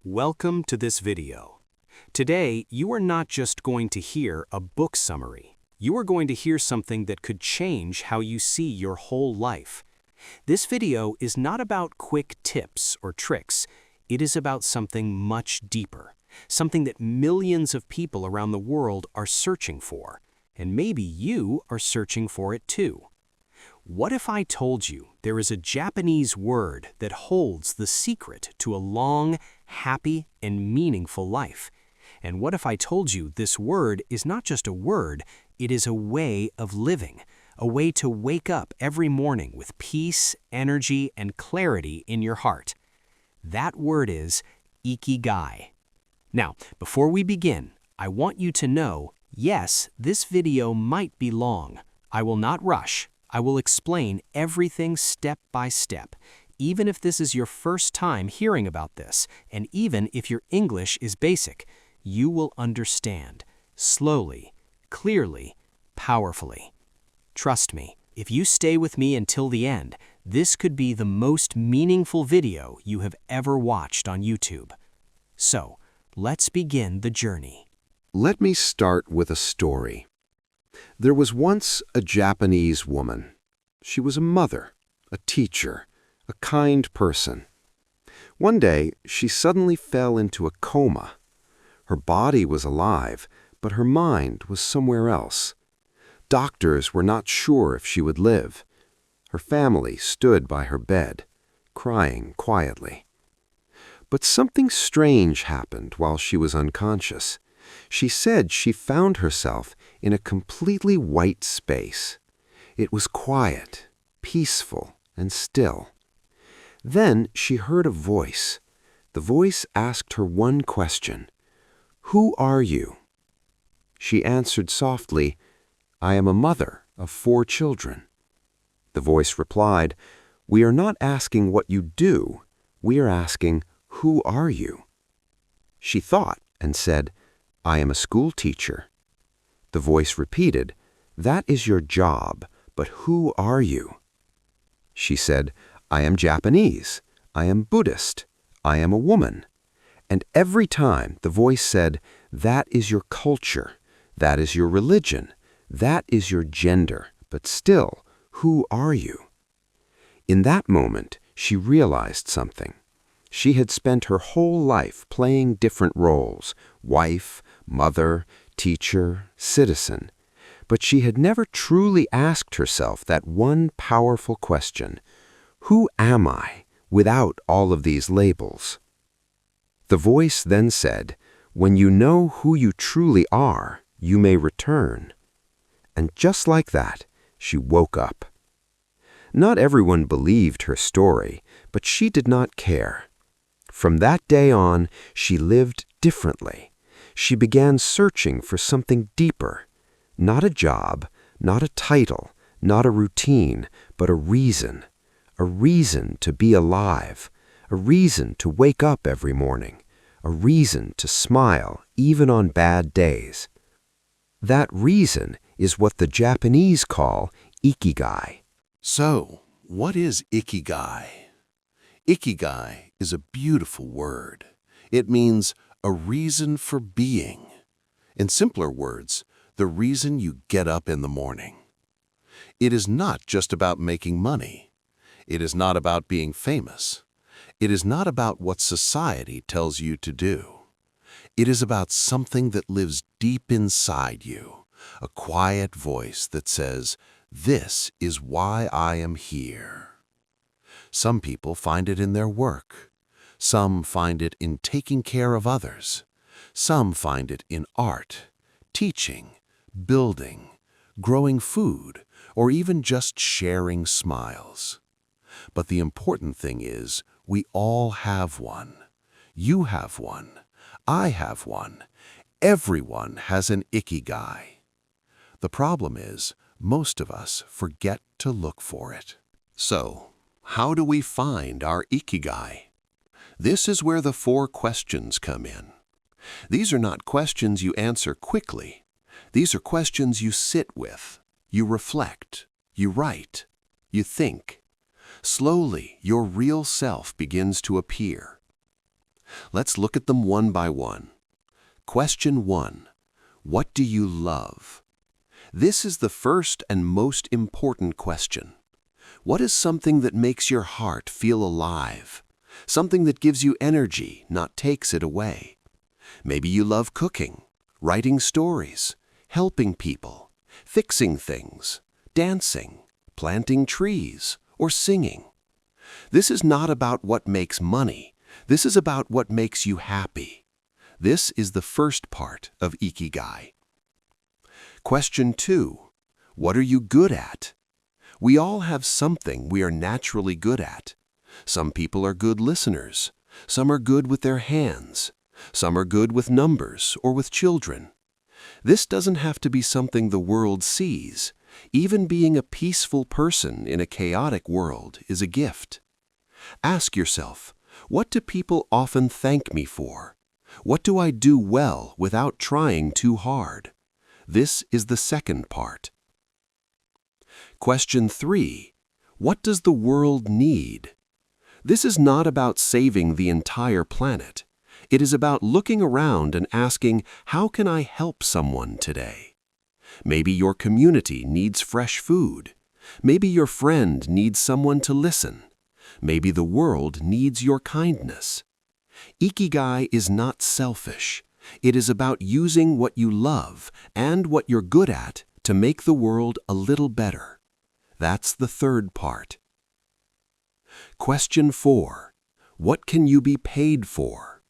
Welcome to this video. Today, you are not just going to hear a book summary. You are going to hear something that could change how you see your whole life. This video is not about quick tips or tricks. It is about something much deeper, something that millions of people around the world are searching for, and maybe you are searching for it too. What if I told you there is a Japanese word that holds the secret to a long, happy, and meaningful life? And what if I told you this word is not just a word, it is a way of living, a way to wake up every morning with peace, energy, and clarity in your heart? That word is Ikigai. Now, before we begin, I want you to know, yes, this video might be long. I will not rush. I will explain everything step by step, even if this is your first time hearing about this, and even if your English is basic, you will understand, slowly, clearly, powerfully. Trust me, if you stay with me until the end, this could be the most meaningful video you have ever watched on YouTube. So, let's begin the journey. Let me start with a story. There was once a Japanese woman. She was a mother, a teacher, a kind person. One day, she suddenly fell into a coma. Her body was alive, but her mind was somewhere else. Doctors were not sure if she would live. Her family stood by her bed, crying quietly. But something strange happened while she was unconscious. She said she found herself in a completely white space. It was quiet, peaceful, and still. Then she heard a voice. The voice asked her one question: "Who are you?" She answered softly, "I am a mother of 4 children." The voice replied, "We are not asking what you do. We are asking, who are you?" She thought and said, "I am a school teacher." The voice repeated, "That is your job, but who are you?" She said, "I am Japanese. I am Buddhist. I am a woman." And every time the voice said, "That is your culture. That is your religion. That is your gender. But still, who are you?" In that moment, she realized something. She had spent her whole life playing different roles: wife, mother, teacher, citizen. But she had never truly asked herself that one powerful question: who am I without all of these labels? The voice then said, "When you know who you truly are, you may return." And just like that, she woke up. Not everyone believed her story, but she did not care. From that day on, she lived differently. She began searching for something deeper. Not a job, not a title, not a routine, but a reason to be alive, a reason to wake up every morning, a reason to smile even on bad days. That reason is what the Japanese call Ikigai. So, what is Ikigai? Ikigai is a beautiful word. It means a reason for being. In simpler words, the reason you get up in the morning. It is not just about making money. It is not about being famous. It is not about what society tells you to do. It is about something that lives deep inside you, a quiet voice that says, "This is why I am here." Some people find it in their work. Some find it in taking care of others. Some find it in art, teaching, building, growing food, or even just sharing smiles. But the important thing is, we all have one. You have one. I have one. Everyone has an Ikigai. The problem is, most of us forget to look for it. So, how do we find our Ikigai? This is where the 4 questions come in. These are not questions you answer quickly. These are questions you sit with, you reflect, you write, you think. Slowly, your real self begins to appear. Let's look at them one by one. Question 1. What do you love? This is the first and most important question. What is something that makes your heart feel alive? Something that gives you energy, not takes it away. Maybe you love cooking, writing stories, helping people, fixing things, dancing, planting trees, or singing. This is not about what makes money. This is about what makes you happy. This is the first part of Ikigai. Question 2. What are you good at? We all have something we are naturally good at. Some people are good listeners. Some are good with their hands. Some are good with numbers or with children. This doesn't have to be something the world sees. Even being a peaceful person in a chaotic world is a gift. Ask yourself, what do people often thank me for? What do I do well without trying too hard? This is the second part. Question 3. What does the world need? This is not about saving the entire planet. It is about looking around and asking, how can I help someone today? Maybe your community needs fresh food. Maybe your friend needs someone to listen. Maybe the world needs your kindness. Ikigai is not selfish. It is about using what you love and what you're good at to make the world a little better. That's the third part. Question 4. What can you be paid for?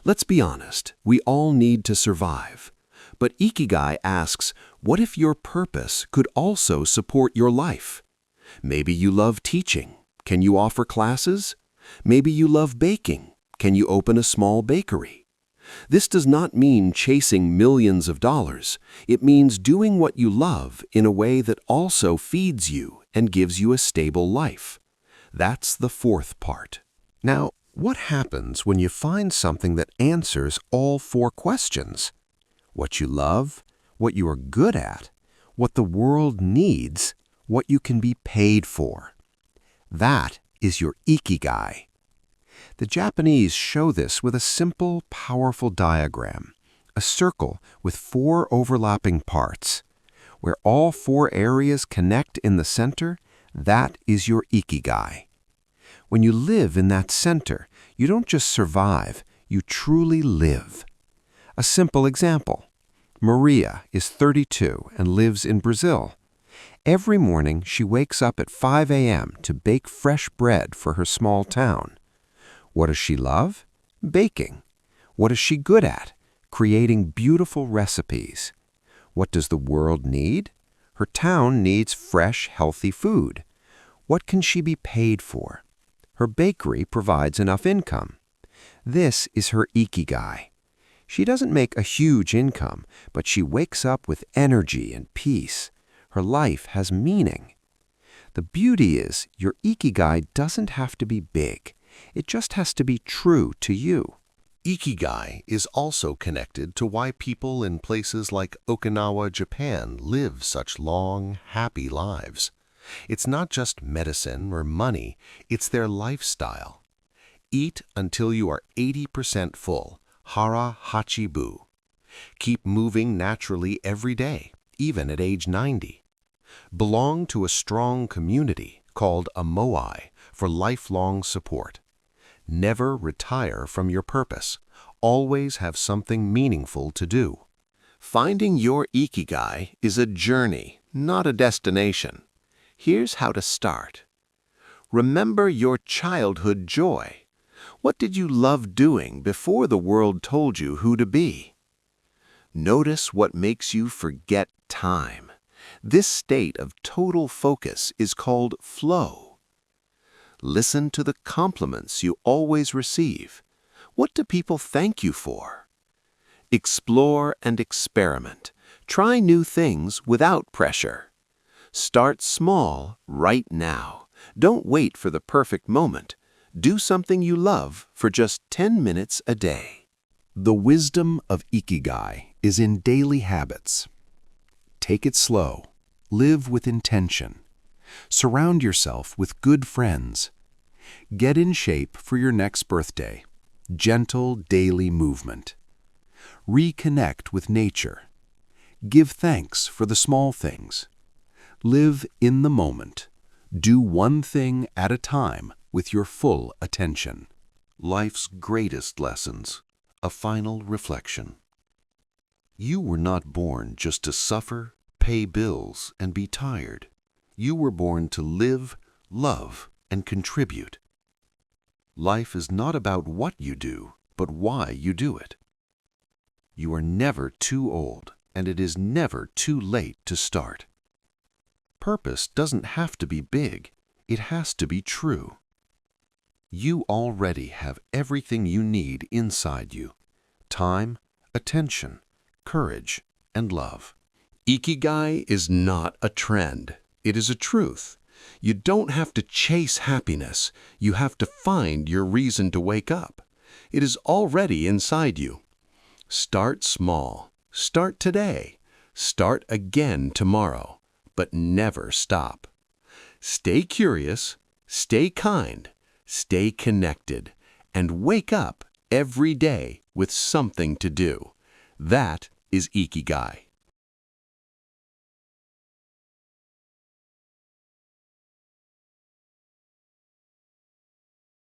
Let's be honest, we all need to survive. But Ikigai asks, what if your purpose could also support your life? Maybe you love teaching. Can you offer classes? Maybe you love baking. Can you open a small bakery? This does not mean chasing millions of dollars. It means doing what you love in a way that also feeds you and gives you a stable life. That's the fourth part. Now, what happens when you find something that answers all 4 questions? What you love, what you are good at, what the world needs, what you can be paid for. That is your Ikigai. The Japanese show this with a simple, powerful diagram, a circle with 4 overlapping parts. Where all 4 areas connect in the center, that is your Ikigai. When you live in that center, you don't just survive, you truly live. A simple example. Maria is 32 and lives in Brazil. Every morning, she wakes up at 5 a.m. to bake fresh bread for her small town. What does she love? Baking. What is she good at? Creating beautiful recipes. What does the world need? Her town needs fresh, healthy food. What can she be paid for? Her bakery provides enough income. This is her Ikigai. She doesn't make a huge income, but she wakes up with energy and peace. Her life has meaning. The beauty is, your Ikigai doesn't have to be big. It just has to be true to you. Ikigai is also connected to why people in places like Okinawa, Japan live such long, happy lives. It's not just medicine or money, it's their lifestyle. Eat until you are 80% full, hara hachibu. Keep moving naturally every day, even at age 90. Belong to a strong community called a moai for lifelong support. Never retire from your purpose. Always have something meaningful to do. Finding your Ikigai is a journey, not a destination. Here's how to start. Remember your childhood joy. What did you love doing before the world told you who to be? Notice what makes you forget time. This state of total focus is called flow. Listen to the compliments you always receive. What do people thank you for? Explore and experiment. Try new things without pressure. Start small right now. Don't wait for the perfect moment. Do something you love for just 10 minutes a day. The wisdom of Ikigai is in daily habits. Take it slow. Live with intention. Surround yourself with good friends. Get in shape for your next birthday. gentle daily movement. Reconnect with nature. Give thanks for the small things. Live in the moment. Do one thing at a time with your full attention. Life's greatest lessons. A final reflection. You were not born just to suffer, pay bills, and be tired. You were born to live, love, and contribute. Life is not about what you do, but why you do it. You are never too old, and it is never too late to start. Purpose doesn't have to be big, it has to be true. You already have everything you need inside you: time, attention, courage, and love. Ikigai is not a trend. It is a truth. You don't have to chase happiness. You have to find your reason to wake up. It is already inside you. Start small. Start today. Start again tomorrow. But never stop. Stay curious. Stay kind. Stay connected. And wake up every day with something to do. That is Ikigai.